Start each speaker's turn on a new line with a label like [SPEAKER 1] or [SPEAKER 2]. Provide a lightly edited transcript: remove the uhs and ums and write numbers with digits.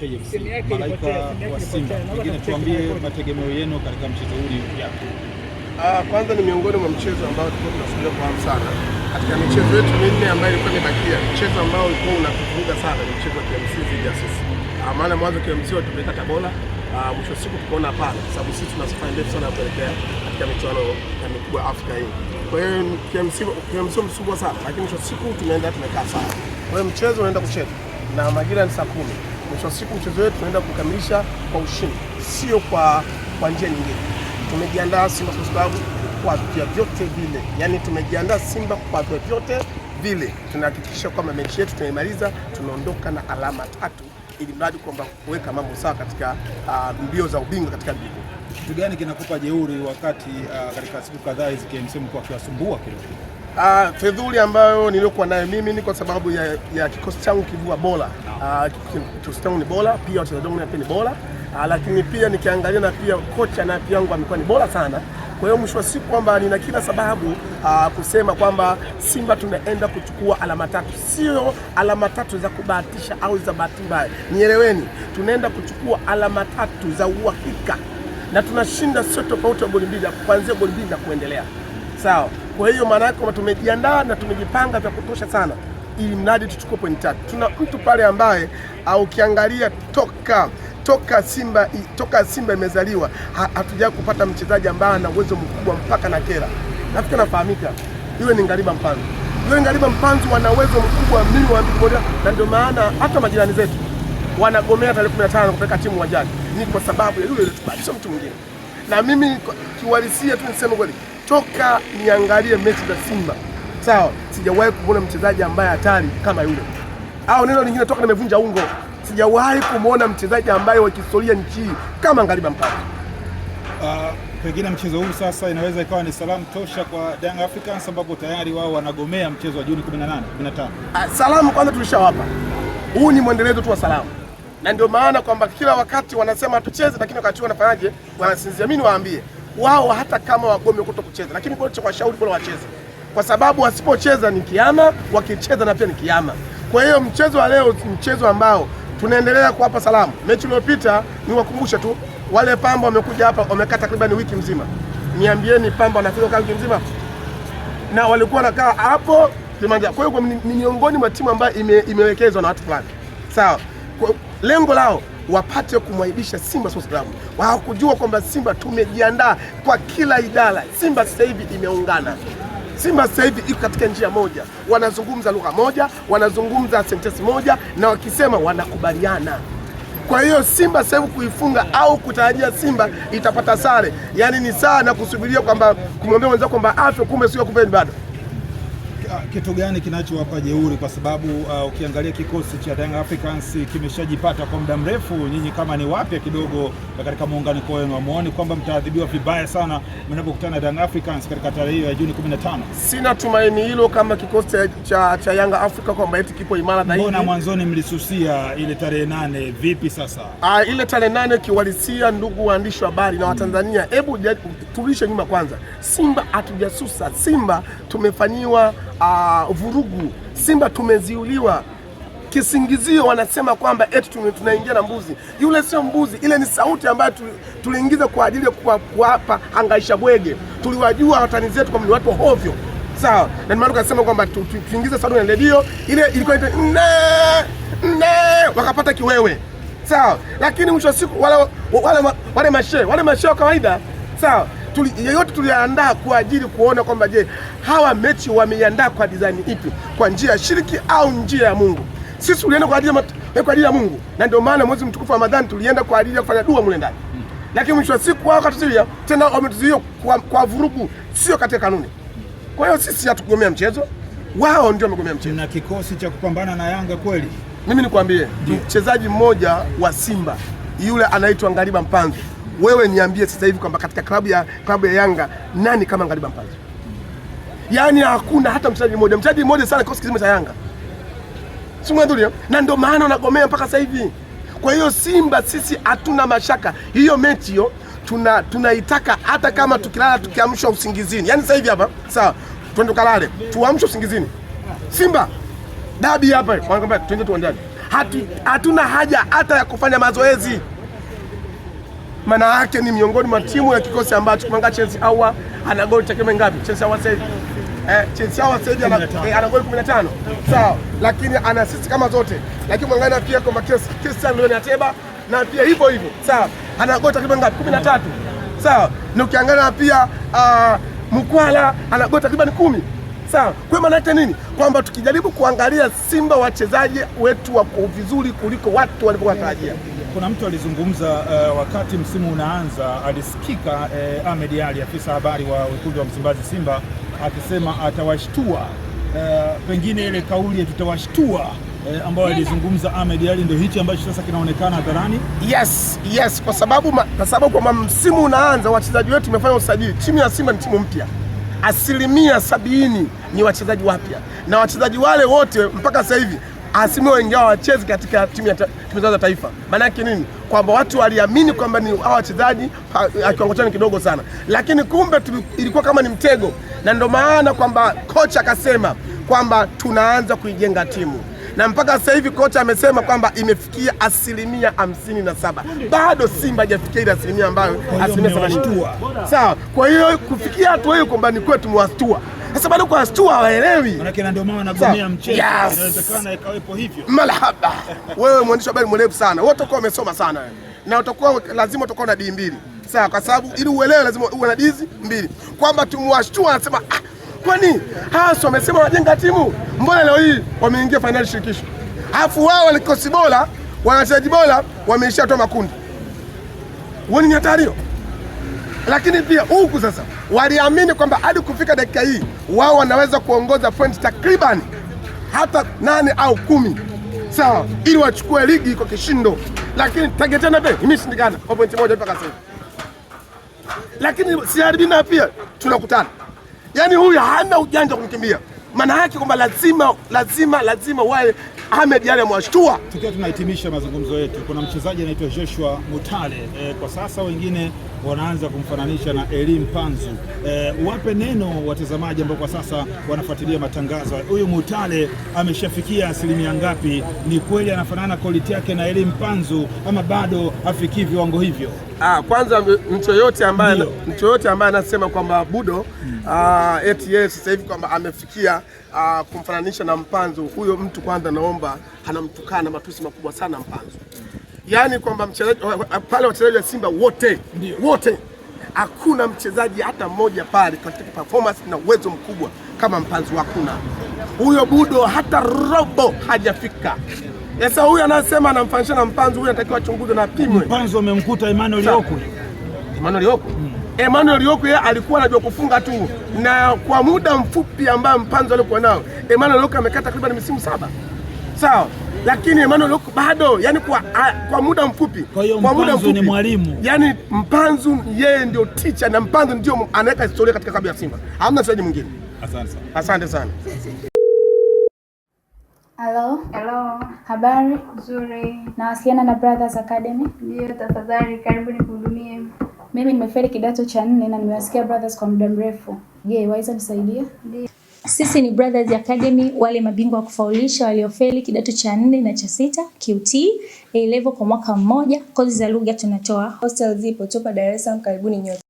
[SPEAKER 1] KMC, malaika wa Simba. Pengine tuambie mategemeo yenu katika mchezo huu yapi?
[SPEAKER 2] Kwanza ni miongoni mwa mchezo ambao tulikuwa tunasubiria kwa hamu sana. Katika michezo yetu minne ambayo ilikuwa imebakia, mchezo ambao ulikuwa unatuvuga sana ni mchezo wa KMC dhidi ya sisi. Maana mwanzo KMC watupeleka Tabora, mwisho siku tukaona hapana, sababu sisi tuna safari ndefu sana ya kuelekea katika michuano ya mikubwa Afrika hii. Kwa hiyo KMC msubwa sana, lakini mwisho siku tumekaa sawa. Kwa hiyo mchezo unaenda kucheza na majira ni saa 10. Mwisho siku mchezo wetu tunaenda kukamilisha kwa ushindi, sio kwa njia nyingine. Tumejiandaa Simba Sports Club kwa vyovyote vile, yani tumejiandaa Simba kwa vyovyote vile. Tunahakikisha kwamba mechi yetu tunaimaliza, tunaondoka na alama 3, ili mradi kwamba kuweka mambo sawa katika mbio za ubingwa katika ligi.
[SPEAKER 1] Kitu gani kinakupa jeuri wakati katika siku kadhaa hizi KMC mko akiwasumbua kidogo?
[SPEAKER 2] Fedhuli ambayo nilikuwa nayo mimi ni kwa sababu ya kikosi changu kivua bora. Kikosi changu ni bora, pia wachezaji wangu pia ni bora. Lakini pia nikiangalia na pia kocha na pia yangu amekuwa ni bora sana. Kwa hiyo mwisho wa siku kwamba nina kila sababu kusema kwamba Simba tunaenda kuchukua alama 3. Sio alama 3 za kubahatisha au za bahati mbaya. Nieleweni, tunaenda kuchukua alama 3 za uhakika. Na tunashinda sio tofauti ya goli 2, kuanzia goli 2 na kuendelea. Sawa. Kwa hiyo maana yake kwamba tumejiandaa na tumejipanga vya kutosha sana ili mradi tuchukue point 3. Tuna mtu pale ambaye ukiangalia toka Simba imezaliwa hatujawahi kupata mchezaji ambaye ana uwezo mkubwa mpaka na kera. Nafikiri nafahamika. Yule ni Ngariba Mpanzu. Yule Ngariba Mpanzu wana uwezo mkubwa mimi wa, na ndio maana hata majirani zetu wanagomea tarehe 15 kupeleka timu uwanjani. Ni kwa sababu ya yule tukubali, sio mtu mwingine. Na mimi kiwalisia tu niseme kweli, toka niangalie mechi za Simba, sawa, sijawahi kuona mchezaji ambaye hatari kama yule. Au neno lingine, toka nimevunja ungo, sijawahi kumuona mchezaji ambaye wa kihistoria nchi kama Ngariba Mpanzu.
[SPEAKER 1] Pengine mchezo huu sasa inaweza ikawa ni salamu tosha kwa Young Africans, sababu tayari wao wanagomea mchezo wa Juni 15.
[SPEAKER 2] Salamu kwanza tulishawapa. Huu ni mwendelezo tu wa salamu. Na ndio maana kwamba kila wakati wanasema tucheze, lakini wakati wanafanyaje? Wanasinzia. Mimi niwaambie, wao hata kama wagome kuto kucheza, lakini kwa cha washauri bora wacheze. Kwa sababu wasipocheza ni kiama, wakicheza na pia ni kiama. Kwa hiyo mchezo wa leo ni mchezo ambao tunaendelea kuwapa salamu. Mechi iliyopita niwakumbushe tu, wale Pamba wamekuja hapa wamekaa takriban wiki mzima. Niambieni Pamba wanafika kwa wiki mzima? Na walikuwa wanakaa hapo Kilimanjaro. Kwa hiyo ni miongoni mwa timu ambayo imewekezwa na watu fulani. Sawa. Lengo lao wapate kumwaibisha Simba Sports Club. Wao kujua kwamba Simba tumejiandaa kwa kila idara. Simba sasa hivi imeungana. Simba sasa hivi iko katika njia moja. Wanazungumza lugha moja, wanazungumza sentence moja, na wakisema wanakubaliana. Kwa hiyo Simba sasa hivi kuifunga au kutarajia Simba itapata sare, yani ni sawa na kusubiria kwamba kumwambia mwenzako kwamba afya kumbe sio kupeni bado.
[SPEAKER 1] Kitu gani kinachowapa jeuri? Kwa sababu ukiangalia kikosi cha Young Africans kimeshajipata kwa muda mrefu. Nyinyi kama ni wapya kidogo katika muunganiko wenu, amuone kwamba mtaadhibiwa vibaya sana mnapokutana na Young Africans katika tarehe hiyo ya Juni 15.
[SPEAKER 2] Sina tumaini hilo kama kikosi cha Young Africa kwamba eti kipo imara zaidi.
[SPEAKER 1] Mbona mwanzoni mlisusia ile tarehe 8? Vipi sasa?
[SPEAKER 2] Ile tarehe 8 kiwalisia, ndugu waandishi wa habari na Watanzania, hebu tulishe nyuma kwanza. Simba hatujasusa. Simba tumefanyiwa vurugu. Simba tumeziuliwa. Kisingizio wanasema kwamba eti tunaingia na mbuzi. Yule sio mbuzi, ile ni sauti ambayo tuliingiza kwa ajili ya kuwapa hangaisha bwege. Tuliwajua watani zetu kwamba ni watu hovyo. Sawa. Na maana tukasema kwamba tuingize sauti ya redio, ile ilikuwa wakapata kiwewe. Sawa. Lakini mwisho wa siku wale mashe wa kawaida, sawa, yeyote tuliandaa kwa ajili kuona kwamba je, hawa mechi wameiandaa kwa design ipi, kwa njia ya shiriki au njia ya Mungu. Sisi tulienda kwa ajili ya Mungu, na ndio maana mwezi mtukufu wa Ramadhani tulienda kwa ajili ya kufanya dua mule ndani. Lakini mwisho wa siku wao katuzuia, tena wametuzuia kwa vurugu, sio katika kanuni. Kwa hiyo sisi hatukugomea mchezo, wao ndio wamegomea mchezo.
[SPEAKER 1] Na kikosi cha kupambana na Yanga kweli.
[SPEAKER 2] Mimi nikwambie, mchezaji mmoja wa Simba yule anaitwa Ngariba Mpanzu. Wewe niambie sasa hivi kwamba katika klabu ya Yanga nani kama Ngariba Mpanzu? Yaani hakuna hata mchezaji mmoja sana kikosi kizima cha Yanga. Simwandulia, na ndio maana wanagomea mpaka sasa hivi. Kwa hiyo Simba sisi hatuna mashaka. Hiyo mechi hiyo tunaitaka hata kama tukilala tukiamshwa usingizini. Yaani sasa hivi hapa, sawa, twende kalale, tuamshwe usingizini. Simba dabi hapa, wanakwambia twende tuandane. hatuna haja hata ya kufanya mazoezi. Maana yake ni miongoni mwa timu ya kikosi ambacho kumanga Chelsea Awa ana goli takriban ngapi? Chelsea Awa sasa ana goli 15. Sawa, lakini ana assist kama zote. Lakini mwangalia pia kwamba Christian Leon Ateba na pia hivyo hivyo. Sawa, ana goli takriban ngapi? 13. Sawa, na ukiangalia pia Mkwala ana goli takriban 10. Sawa, kwa maana yake nini? Kwamba tukijaribu kuangalia Simba wachezaji wetu wako vizuri kuliko watu walivyotarajia.
[SPEAKER 1] Kuna mtu alizungumza wakati msimu unaanza, alisikika Ahmed Ally, afisa habari wa wekundu wa Msimbazi Simba, akisema atawashtua, pengine ile kauli tutawashtua ambayo alizungumza Ahmed Ally ndio hichi ambacho sasa kinaonekana hadharani.
[SPEAKER 2] Yes, kwa sababu kwa msimu unaanza wachezaji wetu tumefanya usajili. Timu ya Simba ni timu mpya. 70% ni wachezaji wapya. Na wachezaji wale wote mpaka sasa hivi asilimia wengi wao wachezi katika timu za taifa. Maana yake nini? Kwamba watu waliamini kwamba ni hao wachezaji kiwango chao kidogo sana. Lakini kumbe ilikuwa kama ni mtego. Na ndio maana kwamba kocha akasema kwamba tunaanza kuijenga timu. Na mpaka sasa hivi kocha amesema kwamba imefikia 57%. Bado Simba hajafikia ile asilimia ambayo 70%. Sawa. Kwa hiyo kufikia hatua hiyo kwamba ni kwetu mwastua. Sasa bado kwa astua hawaelewi.
[SPEAKER 1] Maana ndio maana wanagomea mchezo. Inawezekana ikawepo hivyo.
[SPEAKER 2] Malahaba. Wewe mwandishi wa habari mwerevu sana. Wewe utakuwa umesoma sana wewe. Na utakuwa lazima utakuwa na D2. Sawa, kwa sababu ili uelewe lazima uwe na D2. Kwamba tumwashtua anasema kwani hasa wamesema wajenga timu, mbona leo hii wameingia finali shirikisho? Alafu wao walikosi bora, wanachezaji bora wameishia toa makundi. Uone ni hatari hiyo. Lakini pia huku sasa waliamini kwamba hadi kufika dakika hii wao wanaweza kuongoza point takriban hata 8 au 10. Sawa, ili wachukue ligi kwa kishindo. Lakini tagetana pia imeshindikana kwa point moja mpaka sasa. Lakini CRB pia tunakutana. Yaani huyu hana ujanja kumkimbia. Maana yake kwamba lazima wale Ahmed Ally mwashtua.
[SPEAKER 1] Tukiwa tunahitimisha mazungumzo yetu, kuna mchezaji anaitwa Joshua Mutale. Kwa sasa wengine wanaanza kumfananisha na Elie Mpanzu. Wape neno watazamaji ambao kwa sasa wanafuatilia matangazo. Huyu Mutale ameshafikia asilimia ngapi? Ni kweli anafanana quality yake na Elie Mpanzu ama bado afikii viwango hivyo?
[SPEAKER 2] Kwanza mtu yote ambaye anasema kwamba Budo eti sasa hivi kwamba amefikia kumfananisha na Mpanzu, huyo mtu kwanza naomba anamtukana matusi makubwa sana Mpanzu. Yaani kwamba pale wachezaji wa Simba wote hakuna mchezaji hata mmoja pale katika performance na uwezo mkubwa kama Mpanzu. Hakuna. Huyo Budo hata robo hajafika. Sasa huyu anasema anamfanisha na Mpanzu, huyu anatakiwa achunguzwe na apimwe.
[SPEAKER 1] Mpanzu amemkuta Emmanuel Okwi.
[SPEAKER 2] Emmanuel Okwi yeye alikuwa anajua kufunga tu, na kwa muda mfupi ambao Mpanzu alikuwa nao, Emmanuel Okwi amekata takriban misimu 7. Sawa, lakini Emmanuel Okwi bado, yani kwa muda mfupi.
[SPEAKER 1] Kwa hiyo Mpanzu ni mwalimu.
[SPEAKER 2] Yani Mpanzu yeye ndio teacher, na Mpanzu ndio anaweka historia katika klabu ya Simba. Hamna mchezaji mwingine. Asante sana.
[SPEAKER 3] Hello. Habari?
[SPEAKER 4] Nzuri.
[SPEAKER 3] Nawasiliana na Brothers Academy?
[SPEAKER 4] Ndio, tafadhali karibu nikuhudumie.
[SPEAKER 3] Mimi nimefeli kidato cha 4 na nimewasikia Brothers kwa muda mrefu. Je, waweza nisaidia?
[SPEAKER 4] Ndio.
[SPEAKER 5] Sisi ni Brothers Academy, wale mabingwa wa kufaulisha waliofeli kidato cha 4 na cha 6, QT, A level kwa mwaka mmoja. Kozi za lugha tunatoa.
[SPEAKER 6] Hostel zipo Topa Dar es Salaam, karibuni nyote.